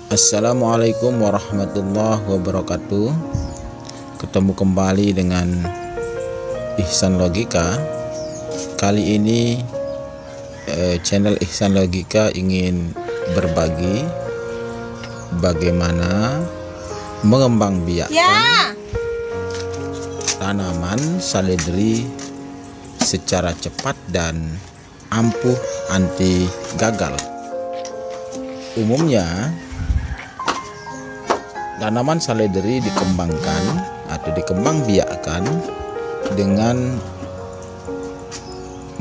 Assalamualaikum warahmatullahi wabarakatuh. Ketemu kembali dengan Ihsan Logika. Kali ini channel Ihsan Logika ingin berbagi bagaimana mengembangbiakkan tanaman seledri secara cepat dan ampuh anti gagal. Umumnya tanaman seledri dikembangkan atau dikembangbiakkan dengan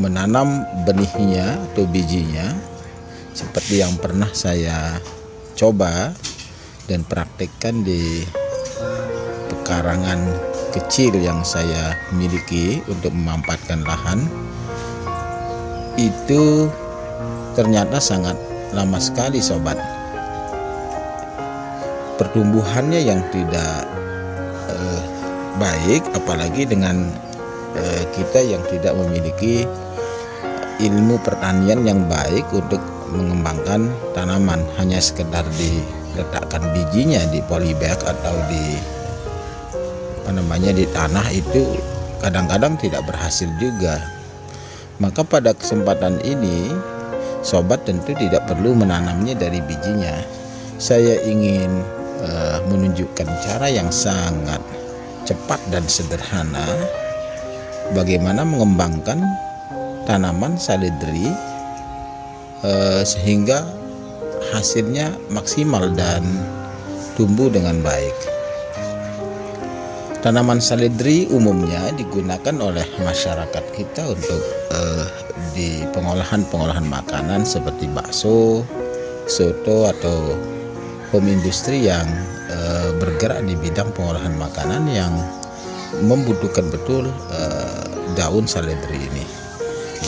menanam benihnya atau bijinya, seperti yang pernah saya coba dan praktekkan di pekarangan kecil yang saya miliki untuk memanfaatkan lahan. Itu ternyata sangat lama sekali sobat. Pertumbuhannya yang tidak baik, apalagi dengan kita yang tidak memiliki ilmu pertanian yang baik untuk mengembangkan tanaman. Hanya sekedar diletakkan bijinya di polybag atau di di tanah, itu kadang-kadang tidak berhasil juga. Maka pada kesempatan ini sobat tentu tidak perlu menanamnya dari bijinya. Saya ingin menunjukkan cara yang sangat cepat dan sederhana bagaimana mengembangkan tanaman seledri sehingga hasilnya maksimal dan tumbuh dengan baik. Tanaman seledri umumnya digunakan oleh masyarakat kita untuk di pengolahan makanan seperti bakso, soto, atau home industry yang bergerak di bidang pengolahan makanan yang membutuhkan betul daun seledri ini.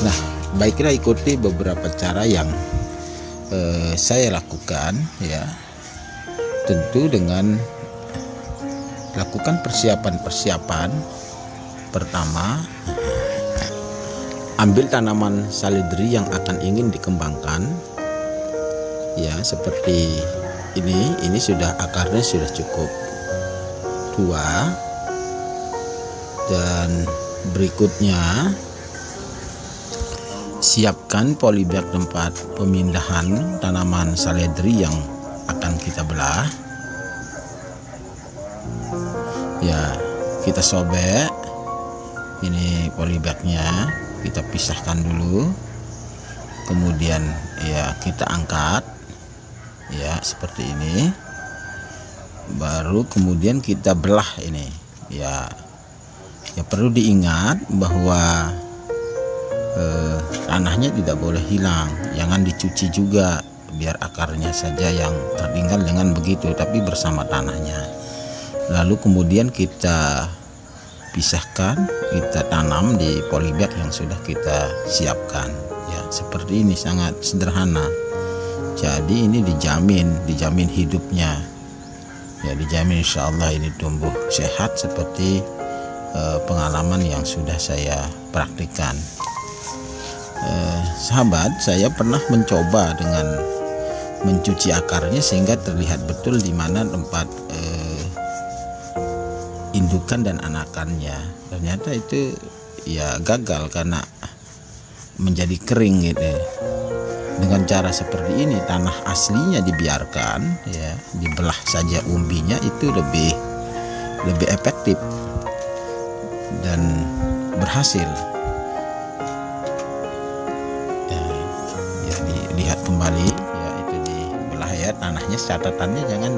Nah, baiklah ikuti beberapa cara yang saya lakukan ya. Tentu dengan lakukan persiapan. Pertama, ambil tanaman seledri yang akan ingin dikembangkan ya, seperti ini sudah akarnya sudah cukup tua. Dan berikutnya, siapkan polybag tempat pemindahan tanaman seledri yang akan kita belah ya. Kita sobek ini polybagnya, kita pisahkan dulu, kemudian ya kita angkat ya seperti ini, baru kemudian kita belah ini ya. Perlu diingat bahwa tanahnya tidak boleh hilang, jangan dicuci juga, biar akarnya saja yang tertinggal, jangan begitu, tapi bersama tanahnya. Lalu kemudian kita pisahkan, kita tanam di polybag yang sudah kita siapkan ya, seperti ini, sangat sederhana. Jadi ini dijamin hidupnya ya, dijamin insya Allah ini tumbuh sehat seperti pengalaman yang sudah saya praktikkan. Sahabat, saya pernah mencoba dengan mencuci akarnya sehingga terlihat betul di mana tempat indukan dan anakannya. Ternyata itu ya gagal karena menjadi kering gitu. Dengan cara seperti ini, tanah aslinya dibiarkan ya, dibelah saja umbinya, itu lebih efektif dan berhasil ya. Dilihat kembali ya, itu dibelah ya tanahnya, catatannya jangan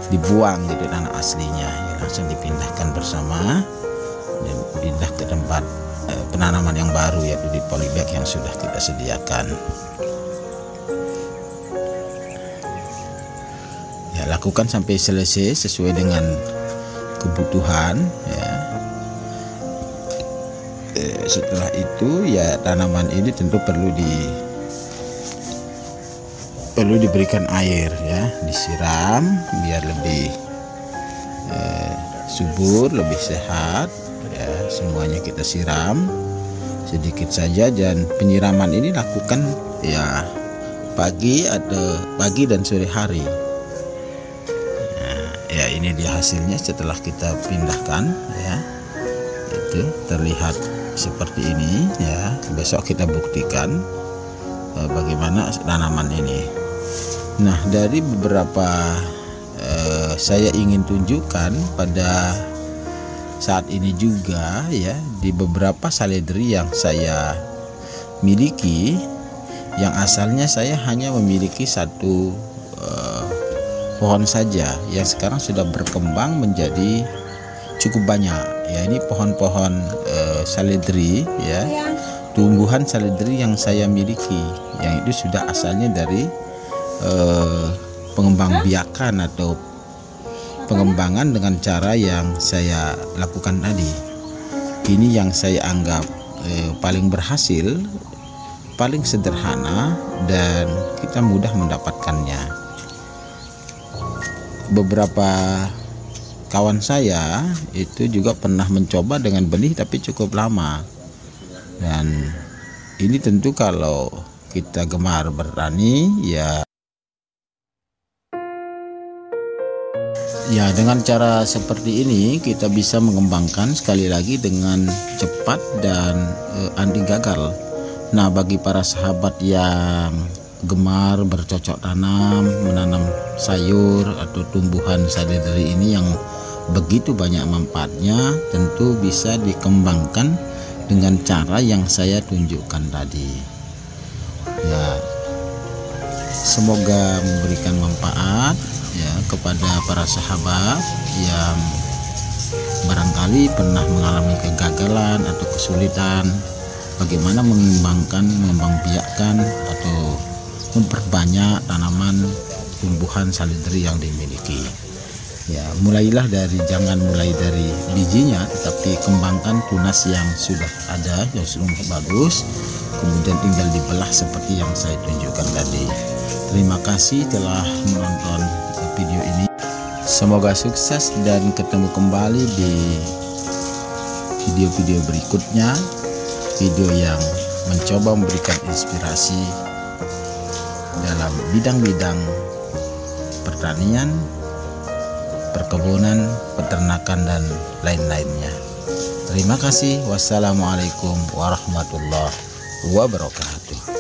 dibuang gitu tanah aslinya ya, langsung dipindahkan bersama dan pindah ke tempat penanaman yang baru, yaitu di polybag yang sudah kita sediakan ya. Lakukan sampai selesai sesuai dengan kebutuhan ya. Setelah itu ya, tanaman ini tentu perlu diberikan air ya, disiram biar lebih subur, lebih sehat ya. Semuanya kita siram sedikit saja, dan penyiraman ini lakukan ya pagi dan sore hari. Nah, ya ini dia hasilnya setelah kita pindahkan ya. Itu terlihat seperti ini ya. Besok kita buktikan bagaimana tanaman ini. Nah, dari beberapa saya ingin tunjukkan pada saat ini juga ya, di beberapa saledri yang saya miliki, yang asalnya saya hanya memiliki satu pohon saja, yang sekarang sudah berkembang menjadi cukup banyak ya. Ini pohon-pohon saledri ya, tumbuhan saledri yang saya miliki, yang itu sudah asalnya dari pengembang biakan atau pengembangan dengan cara yang saya lakukan tadi. Ini yang saya anggap paling berhasil, paling sederhana, dan kita mudah mendapatkannya. Beberapa kawan saya itu juga pernah mencoba dengan benih tapi cukup lama, dan ini tentu kalau kita gemar bertani ya dengan cara seperti ini kita bisa mengembangkan sekali lagi dengan cepat dan anti gagal. Nah, bagi para sahabat yang gemar bercocok tanam, menanam sayur atau tumbuhan saledri ini yang begitu banyak manfaatnya, tentu bisa dikembangkan dengan cara yang saya tunjukkan tadi. Ya, semoga memberikan manfaat ya kepada para sahabat yang barangkali pernah mengalami kegagalan atau kesulitan bagaimana mengembang biakkan atau memperbanyak tanaman tumbuhan saledri yang dimiliki. Ya, jangan mulai dari bijinya, tetapi kembangkan tunas yang sudah ada, yang sudah bagus, kemudian tinggal dibelah seperti yang saya tunjukkan tadi. Terima kasih telah menonton video ini. Semoga sukses dan ketemu kembali di video-video berikutnya, video yang mencoba memberikan inspirasi dalam bidang-bidang pertanian, perkebunan, peternakan, dan lain-lainnya. Terima kasih. Wassalamualaikum warahmatullahi wabarakatuh.